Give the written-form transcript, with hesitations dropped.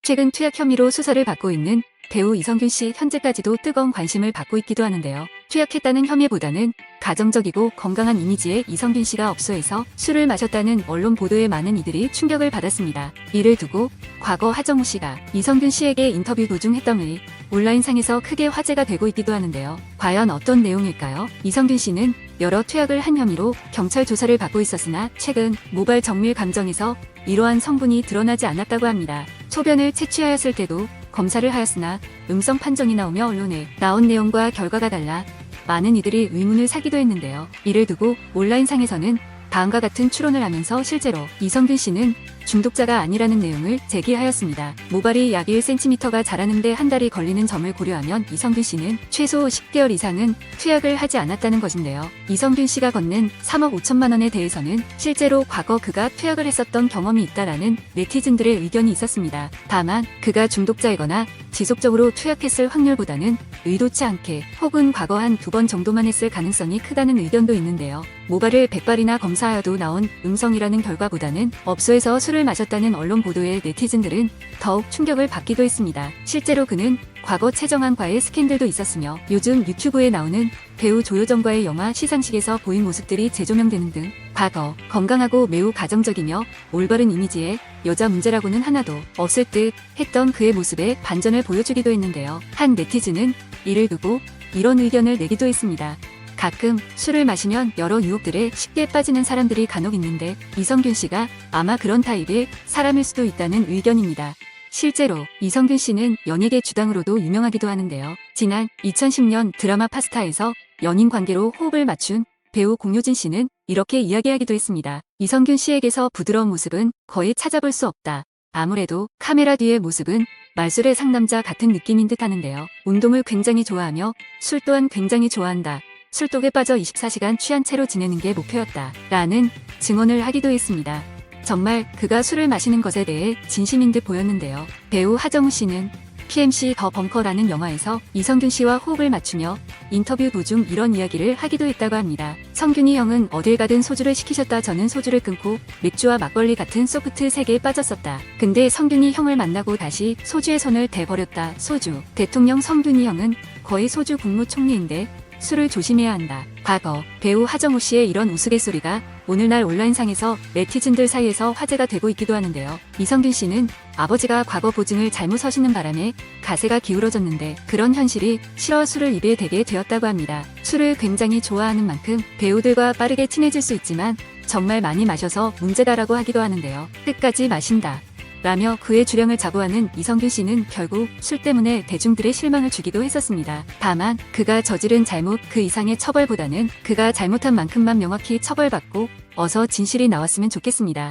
최근 투약 혐의로 수사를 받고 있는 배우 이성균 씨 현재까지도 뜨거운 관심을 받고 있기도 하는데요. 투약했다는 혐의보다는 가정적이고 건강한 이미지의 이성균 씨가 업소에서 술을 마셨다는 언론 보도에 많은 이들이 충격을 받았습니다. 이를 두고 과거 하정우 씨가 이성균 씨에게 인터뷰 도중 했던 의 온라인상에서 크게 화제가 되고 있기도 하는데요. 과연 어떤 내용일까요? 이성균 씨는 여러 투약을 한 혐의로 경찰 조사를 받고 있었으나 최근 모발 정밀 감정에서 이러한 성분이 드러나지 않았다고 합니다. 소변을 채취하였을 때도 검사를 하였으나 음성 판정이 나오며 언론에 나온 내용과 결과가 달라 많은 이들이 의문을 사기도 했는데요. 이를 두고 온라인상에서는 다음과 같은 추론을 하면서 실제로 이성균 씨는 중독자가 아니라는 내용을 제기하였습니다. 모발이 약 1cm가 자라는데 한 달이 걸리는 점을 고려하면 이성균 씨는 최소 10개월 이상은 투약을 하지 않았다는 것인데요. 이성균 씨가 건넨 3억 5천만 원에 대해서는 실제로 과거 그가 투약을 했었던 경험이 있다라는 네티즌들의 의견이 있었습니다. 다만 그가 중독자이거나 지속적으로 투약했을 확률보다는 의도치 않게 혹은 과거 한 2번 정도만 했을 가능성이 크다는 의견도 있는데요. 모발을 100발이나 검사하여도 나온 음성이라는 결과보다는 업소에서 술을 마셨다는 언론 보도에 네티즌들은 더욱 충격을 받기도 했습니다. 실제로 그는 과거 최정환과의 스캔들도 있었으며 요즘 유튜브에 나오는 배우 조효정과의 영화 시상식에서 보인 모습들이 재조명되는 등 과거 건강하고 매우 가정적이며 올바른 이미지의 여자 문제라고는 하나도 없을 듯 했던 그의 모습에 반전을 보여주기도 했는데요. 한 네티즌은 이를 두고 이런 의견을 내기도 했습니다. 가끔 술을 마시면 여러 유혹들에 쉽게 빠지는 사람들이 간혹 있는데 이성균 씨가 아마 그런 타입의 사람일 수도 있다는 의견입니다. 실제로 이성균 씨는 연예계 주당으로도 유명하기도 하는데요. 지난 2010년 드라마 파스타에서 연인 관계로 호흡을 맞춘 배우 공효진 씨는 이렇게 이야기하기도 했습니다. 이성균 씨에게서 부드러운 모습은 거의 찾아볼 수 없다. 아무래도 카메라 뒤의 모습은 말술의 상남자 같은 느낌인 듯 하는데요. 운동을 굉장히 좋아하며 술 또한 굉장히 좋아한다. 술독에 빠져 24시간 취한 채로 지내는 게 목표였다. 라는 증언을 하기도 했습니다. 정말 그가 술을 마시는 것에 대해 진심인 듯 보였는데요. 배우 하정우 씨는 PMC 더 벙커라는 영화에서 이성균 씨와 호흡을 맞추며 인터뷰 도중 이런 이야기를 하기도 했다고 합니다. 성균이 형은 어딜 가든 소주를 시키셨다. 저는 소주를 끊고 맥주와 막걸리 같은 소프트 세계에 빠졌었다. 근데 성균이 형을 만나고 다시 소주에 손을 대버렸다. 소주. 대통령 성균이 형은 거의 소주 국무총리인데 술을 조심해야 한다. 과거 배우 하정우 씨의 이런 우스갯소리가 오늘날 온라인상에서 네티즌들 사이에서 화제가 되고 있기도 하는데요. 이성균 씨는 아버지가 과거 보증을 잘못 서시는 바람에 가세가 기울어졌는데 그런 현실이 싫어 술을 입에 대게 되었다고 합니다. 술을 굉장히 좋아하는 만큼 배우들과 빠르게 친해질 수 있지만 정말 많이 마셔서 문제다라고 하기도 하는데요. 끝까지 마신다. 라며 그의 주량을 자부하는 이성균 씨는 결국 술 때문에 대중들의 실망을 주기도 했었습니다. 다만 그가 저지른 잘못 그 이상의 처벌보다는 그가 잘못한 만큼만 명확히 처벌받고 어서 진실이 나왔으면 좋겠습니다.